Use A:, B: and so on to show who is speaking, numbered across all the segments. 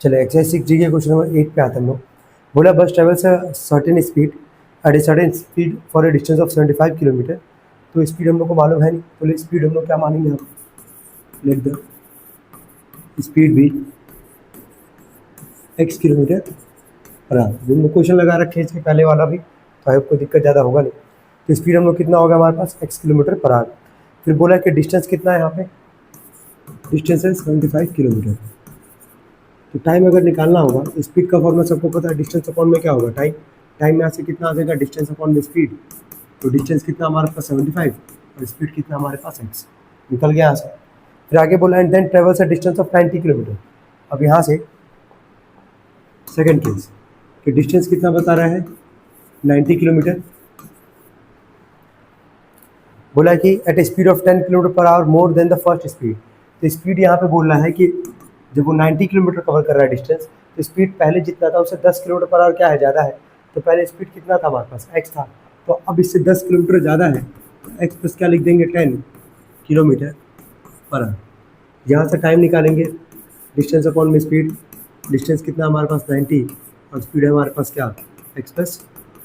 A: चले एक्सरसाइज 6 जी के question number 8 पे आते हैं हम लोग। बोला बस travels certain speed at a certain speed for a distance of 75 kilometre. तो स्पीड हम लोग को मालूम है नहीं, तो स्पीड हम लोग क्या मानेंगे, हम लेट द स्पीड भी x किलोमीटर पर आवर। हम लोग क्वेश्चन लगा रखे हैं इसके पहले वाला भी, तो आई कोई दिक्कत ज़्यादा होगा नहीं। तो स्पीड हम लोग कितना होगा हमारे पास x किलोमीटर पर आवर। फिर बोला कि डिस्टेंस कितना है, यहाँ पे डिस्टेंस है 75 किलोमीटर। तो टाइम अगर निकालना होगा, स्पीड का फॉर्मूला सबको पता है, डिस्टेंस अपॉन में क्या होगा टाइम। टाइम में यहाँ से कितना आ जाएगा, डिस्टेंस अपॉन में स्पीड। तो डिस्टेंस कितना हमारे पास 75 और स्पीड कितना हमारे पास x निकल गया यहाँ से। फिर आगे बोला and then travels a distance of 90 kilometre. अब यहाँ से सेकेंड केस कि डिस्टेंस कितना बता रहा है 90 किलोमीटर। बोला कि at a speed of 10 kilometre per hour more than the first speed. तो स्पीड यहाँ पे बोल रहा है कि जब वो 90 किलोमीटर कवर कर रहा है डिस्टेंस, तो स्पीड पहले जितना था उससे 10 किलोमीटर पर आवर क्या है, ज़्यादा है। तो पहले स्पीड कितना था हमारे पास, x था। तो अब इससे 10 किलोमीटर ज़्यादा है, तो x प्लस क्या लिख देंगे 10 किलोमीटर पर आवर। यहाँ से टाइम निकालेंगे, डिस्टेंस अपॉन में स्पीड। डिस्टेंस कितना हमारे पास 90 और स्पीड है हमारे पास क्या, x प्लस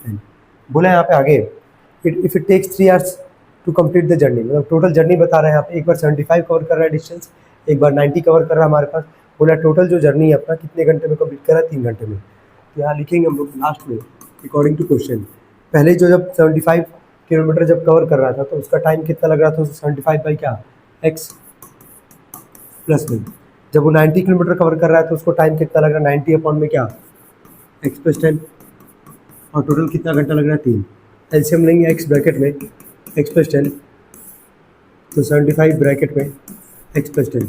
A: 10। बोला यहाँ पे आगे if it takes 3 hours to complete the journey, मतलब टोटल जर्नी बता रहे हैं यहाँ पे। एक बार 75 कवर कर रहा है डिस्टेंस, एक बार 90 कवर कर रहा है हमारे पास। बोला टोटल जो जर्नी है अपना कितने घंटे में कंप्लीट कर रहा है, 3 घंटे में। तो यहाँ लिखेंगे हम लोग लास्ट में अकॉर्डिंग टू क्वेश्चन। पहले जो जब 75 किलोमीटर जब कवर कर रहा था तो उसका टाइम कितना लग रहा था, 75 बाई क्या x प्लस में। जब वो 90 किलोमीटर कवर कर रहा है तो उसको टाइम कितना लग रहा है, 90 अपॉन में क्या x प्लस 10। और टोटल कितना घंटा लग रहा है, 3। एलसीएम लेंगे x ब्रैकेट में x प्लस 10, तो 75 ब्रैकेट में x प्लस 10।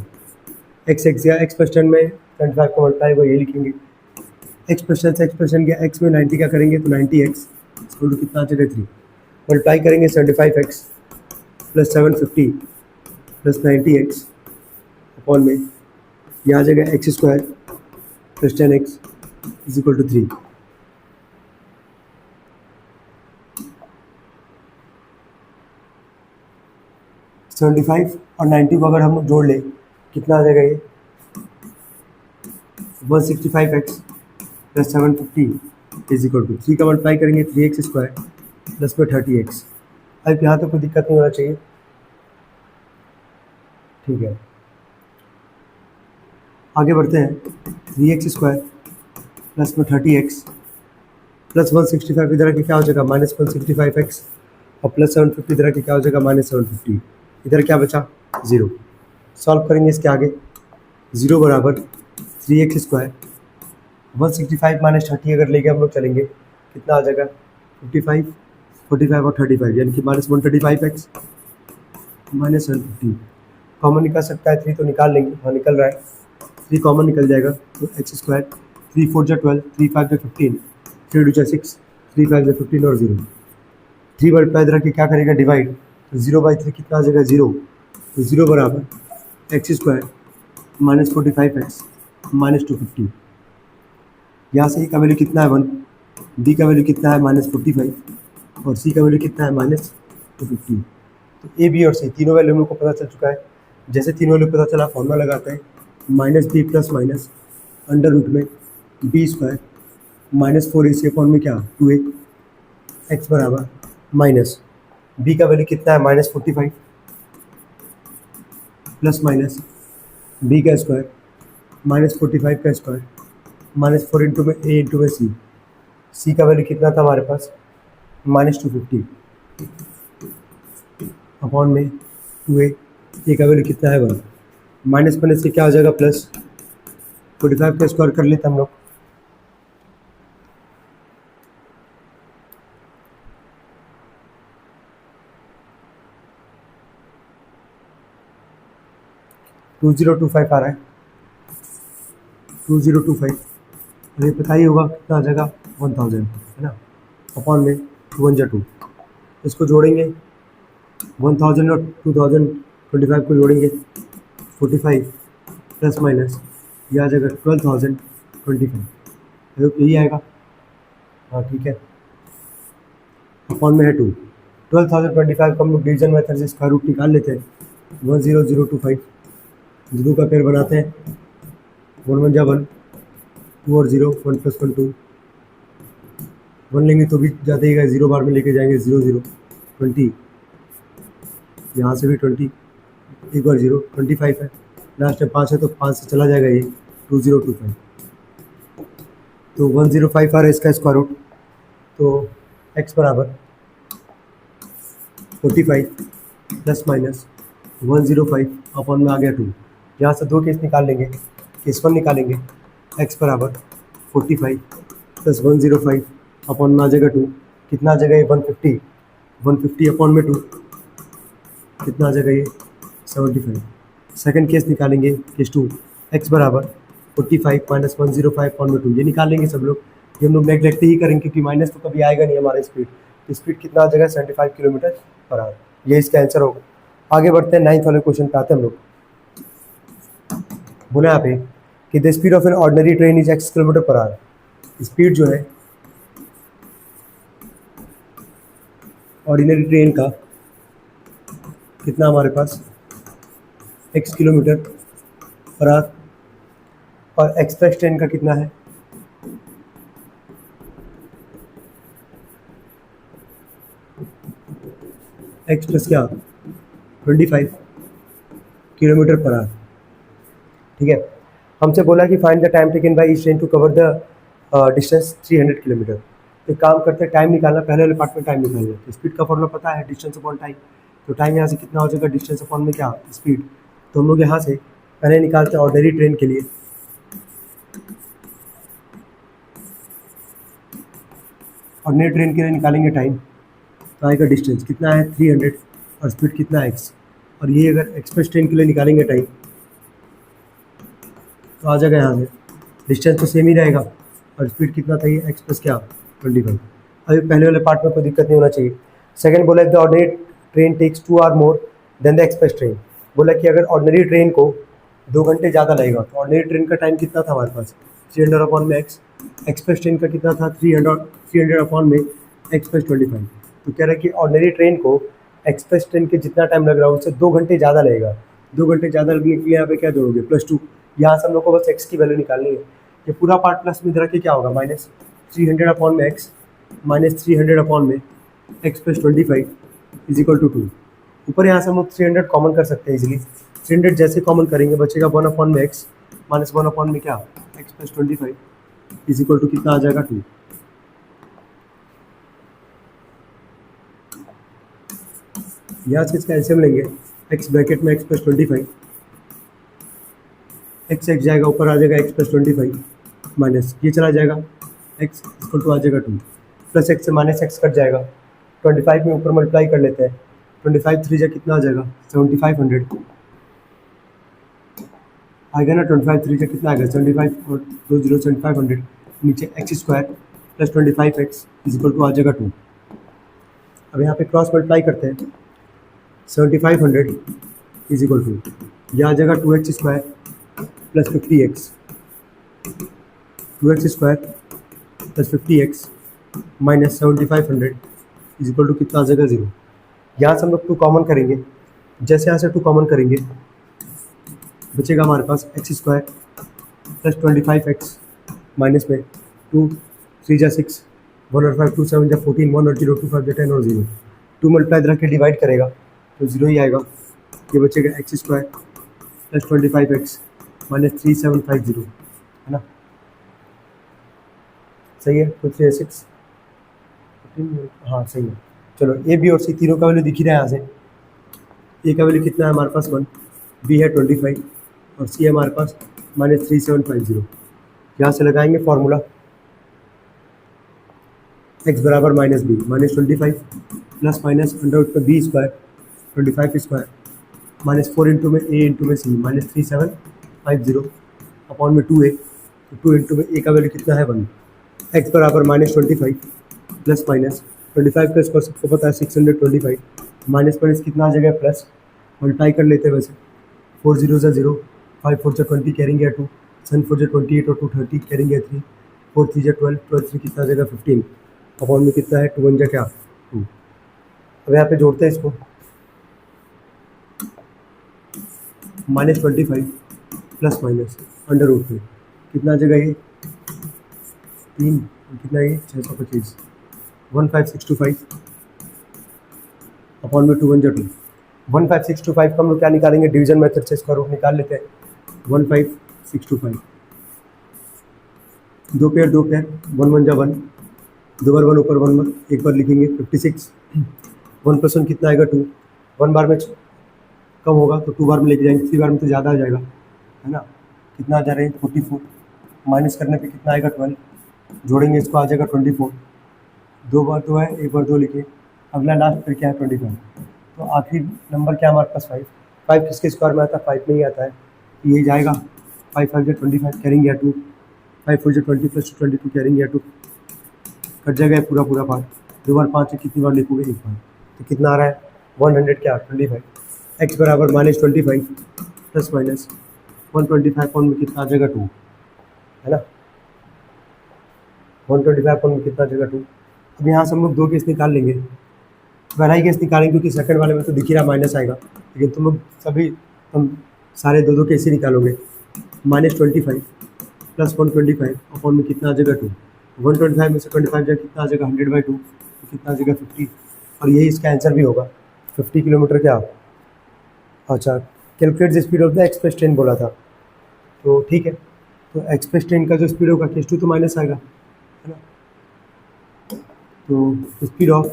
A: x या x प्लस 10 में 75 को मल्टीप्लाई वो ये लिखेंगे। x प्लस 10 से x प्लस 10 गया, x में 90 क्या करेंगे, तो 90x इसको कितना आ जाएगा 3। मल्टीप्लाई करेंगे 75x plus 750 plus 90x upon में यहाँ आ जाएगा x square plus 10x is equal to 3। Seventy 75 और 90 को अगर हम लोग जोड़ लें कितना आ जाएगा, ये 165x plus 750 is equal to 3 का मल्टीप्लाई करेंगे 3x स्क्वायर प्लस में 30x। अब यहाँ तो कोई दिक्कत नहीं होना चाहिए, ठीक है। आगे बढ़ते हैं, 3x स्क्वायर प्लस में 30x प्लस 165 इधर के क्या हो जाएगा माइनस 165x और प्लस 750 इधर के क्या हो जाएगा माइनस 750। इधर क्या बचा 0। सॉल्व करेंगे इसके आगे, 0 बराबर 3x स्क्वायर 165 माइनस 30 अगर लेके हम लोग चलेंगे कितना आ जाएगा 55, 45 और 35 यानी कि माइनस 135x माइनस 750। कॉमन निकल सकता है 3 तो निकाल लेंगे, हाँ निकल रहा है 3 कॉमन निकल जाएगा। तो x स्क्वायर 3 4 जा 12, 3 5 जा 15, 3 2 जा 6, 3 5 जा 15 और 0। 3 मल्टीप्लाई इधर के क्या करेगा डिवाइड, तो 0/3 कितना आ जाएगा 0। तो 0 बराबर x square minus 45x minus 250। यहाँ से a का वैल्यू कितना है 1, b का वैल्यू कितना है माइनस 45 और c का वैल्यू कितना है माइनस 250। तो a b और c तीनों वैल्यू हम लोग को पता चल चुका है। जैसे तीनों वैल्यू पता चला फॉर्मूला लगाते हैं, minus b plus minus under root में b square minus 4ac upon में क्या 2a x बराबर माइनस b का वैल्यू कितना है माइनस 45 प्लस माइनस b का स्क्वायर माइनस 45 का स्क्वायर माइनस 4 इंटू में a इंटू में c का वैल्यू कितना था हमारे पास माइनस 250 अपॉन में 2a का वैल्यू कितना है 1। माइनस बनने से क्या हो जाएगा प्लस 45 का स्क्वायर कर लेते हम लोग, टू 2025 आ रहा है 2025। ये पता ही होगा कितना आ जाएगा 1000 है ना, अपॉन में 2 1 जा 2। इसको जोड़ेंगे 1000 और 2025 को जोड़ेंगे 45 प्लस माइनस ये आ जाएगा 12025। यही आएगा, हाँ ठीक है। अपॉन में है 2, 12025 को हम लोग डिवीजन मेथड से स्क्वायर रूट निकाल लेते हैं। 10025 2 का पेयर बनाते हैं, 1 1 जा 1 2 और 0, 1 + 1 2, 1 लेंगे तो भी ज़्यादा ही 0 बार में लेके जाएंगे, 0 0 20, यहाँ से भी 20, एक बार 0 25 है, लास्ट में 5 है तो 5 से चला जाएगा ये 2025, तो 105 आ रहा है इसका स्क्वायर रूट। तो x बराबर 45 प्लस माइनस 105 अपॉन में आ गया 2। यहाँ से दो केस निकाल लेंगे, केस 1 निकालेंगे, x बराबर 45 प्लस 105 अपॉन में आ जाएगा 2, कितना आ जाएगा ये 150, 150 अपॉन में 2 कितना आ जाएगा ये 75। सेकंड केस निकालेंगे, केस 2, x बराबर 45 माइनस 105 अपॉन में 2, ये निकाल लेंगे सब लोग, ये हम लोग नेगलेक्ट ही करेंगे क्योंकि माइनस तो कभी आएगा नहीं हमारा स्पीड। स्पीड कितना आ जाएगा 75 किलोमीटर पर आवर, ये इसका आंसर होगा। आगे बढ़ते हैं 9th वाले क्वेश्चन पे आते हैं हम लोग। बोला यहाँ पे कि the speed of an ordinary train is x kilometre per our, speed जो है ऑर्डिनरी ट्रेन का कितना हमारे पास x किलोमीटर पर आवर, और एक्सप्रेस ट्रेन का कितना है x प्लस क्या 25 किलोमीटर पर आवर। ठीक है, हमसे बोला कि find the time taken by each train to cover the distance 300 kilometre. तो काम करते हैं, टाइम निकालना, पहले वाले पार्ट में टाइम निकालना है। तो स्पीड का फॉर्मूला पता है, डिस्टेंस अपॉन टाइम, तो टाइम यहाँ से कितना हो जाएगा डिस्टेंस अपॉन में क्या स्पीड। तो हम लोग यहाँ से पहले निकालते हैं ऑर्डिनरी ट्रेन के लिए, ऑर्डिनरी ट्रेन के लिए निकालेंगे टाइम, तो आएगा डिस्टेंस कितना है 300 और स्पीड कितना है x, और ये अगर एक्सप्रेस ट्रेन के लिए निकालेंगे टाइम तो आ जाएगा यहाँ से डिस्टेंस तो सेम ही रहेगा और स्पीड कितना था ये x प्लस क्या 25। अभी पहले वाले पार्ट में कोई दिक्कत नहीं होना चाहिए। सेकंड बोला the ordinary train takes 2 hour more than the express train, बोला कि अगर ऑर्डिनरी ट्रेन को 2 घंटे ज़्यादा लगेगा, तो ऑर्डिनरी ट्रेन का टाइम कितना था हमारे पास 300 अपॉन में x, एक्सप्रेस ट्रेन का कितना था 300 अपॉन में x प्लस 25। तो कह रहा है कि ऑर्डिनरी ट्रेन को एक्सप्रेस ट्रेन के जितना टाइम लग रहा है उससे 2 घंटे ज़्यादा लगेगा। 2 घंटे ज़्यादा लगने के लिए यहाँ पे क्या जोड़ोगे +2, यहाँ से हम लोग को बस x की वैल्यू निकालनी है। ये पूरा पार्ट प्लस में इधर के क्या होगा माइनस 300 अपॉन में x माइनस 300 अपॉन में x plus 25 is equal to 2। ऊपर यहाँ से हम लोग 300 कॉमन कर सकते हैं इजीली, 300 जैसे कॉमन करेंगे बचेगा 1 अपॉन में x माइनस 1 अपॉन में क्या x plus 25 is equal to कितना आ जाएगा 2। यहाँ से इसका एलसीएम लेंगे, x ब्रैकेट में x प्लस 25, x जाएगा ऊपर आ जाएगा x प्लस 25 माइनस ये चला जाएगा x इक्वल टू आ जाएगा 2, प्लस x से माइनस x कट जाएगा, 25 में ऊपर मल्टीप्लाई कर लेते हैं, 25 3 जा कितना आ जाएगा 7500 आएगा ना, 25 3 जा कितना आएगा 75 और 2 0 7500, नीचे x square plus 25x is equal to आ जाएगा 2। अब यहाँ पे क्रॉस मल्टीप्लाई करते हैं, 7500 इज इक्वल टू यह आ जाएगा 2x square plus 50x, 2x square plus 50x minus 7500 is equal to कितना आ जाएगा 0। यहाँ से हम लोग 2 कॉमन करेंगे, जैसे यहाँ से 2 कॉमन करेंगे बचेगा हमारे पास x square plus 25x minus में 2 3 जा 6 1 और 5 2 7 जा 14 1 और 0 2 5 जा 10 और 0 2 मल्टीप्लाई रख के डिवाइड करेगा तो 0 ही आएगा। ये बचेगा x square plus 25x minus 3750 है ना, सही है। तो 3 6 हाँ सही है। चलो ए बी और सी तीनों का वैल्यू दिख ही रहा है यहाँ से। ए का वैल्यू कितना है हमारे पास 1, बी है 25 और सी है हमारे पास माइनस 3750। यहाँ से लगाएंगे फॉर्मूला x बराबर minus B minus 25 plus minus under root में B square 25 square minus 4 into में ए इंटू में सी माइनस 3750 अपॉन में 2a, तो 2 इंटू में ए का वैल्यू कितना है 1, x बराबर माइनस 25 प्लस माइनस 25 का स्क्वायर सबको पता है 625 माइनस माइनस कितना आ जाएगा प्लस, मल्टीप्लाई कर लेते हैं वैसे 4 0 जा 0 5 4 जा 20 कैरेंगे 2 7 4 जा 28 और 2 30 कैरेंगे 3 4 3 जा 12 12 3 कितना आ जाएगा 15 अपॉन में कितना है 2 1 जा क्या 2। अब यहाँ पे जोड़ते हैं इसको minus 25 plus minus under root में कितना आ जाएगा ये 3 कितना है 625 15625 अपॉन में 2 1 2 15625 का हम लोग क्या निकालेंगे, डिवीजन मेथड से स्क्वायर रूट निकाल लेते हैं। 15625 दो पेयर 1 1 जा 1 2 बार 1 ऊपर 1 एक बार लिखेंगे 56 1 + 1 कितना आएगा 2 1 बार में कम होगा तो 2 बार में लेके जाएंगे, 3 बार में तो ज़्यादा आ जाएगा है ना। कितना आ जा रहा है 44 माइनस करने पे कितना आएगा 12 जोड़ेंगे इसको आ जाएगा 24 2 बार 2 है 1 बार 2 लिखे, अगला लास्ट फिर क्या है 25 तो आखिरी नंबर क्या हमारे पास 5 किसके स्क्वायर में आता है 5 में ही आता है तो यही जाएगा 5 5 25 कैरिंग या 2 5 4 20 + 22 कैरिंग या 2 कट जाएगा पूरा पार्ट 2 बार 5 है कितनी बार लिखोगे एक बार तो कितना आ रहा है 100 क्या 25 x बराबर -25 प्लस माइनस 125 पॉइंट में कितना आ जाएगा 2 है ना। 125 पॉइंट में कितना आ जाएगा 2। अब यहाँ से हम लोग 2 केस निकाल लेंगे, पहला ही केस निकालेंगे क्योंकि सेकंड वाले में तो दिख ही रहा माइनस आएगा, लेकिन तुम सारे 2 केस ही निकालोगे। -25 प्लस 125 अपॉन में कितना आ जाएगा 2 125 में से 25 जाए कितना आ जाएगा 100/2 तो कितना आ जाएगा 50 और यही इसका आंसर भी होगा 50 किलोमीटर क्या। अच्छा calculate the speed of the express train बोला था तो ठीक है, तो एक्सप्रेस ट्रेन का जो स्पीड होगा K2 तो माइनस आएगा है ना। तो स्पीड ऑफ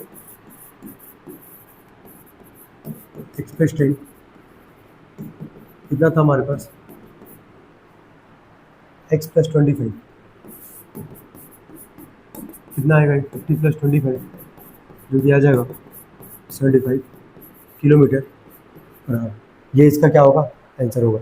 A: एक्सप्रेस ट्रेन कितना था हमारे पास x + 25 कितना आएगा 50 + 25 जो कि आ जाएगा 75 किलोमीटर पर आवर। ये इसका क्या होगा आंसर होगा।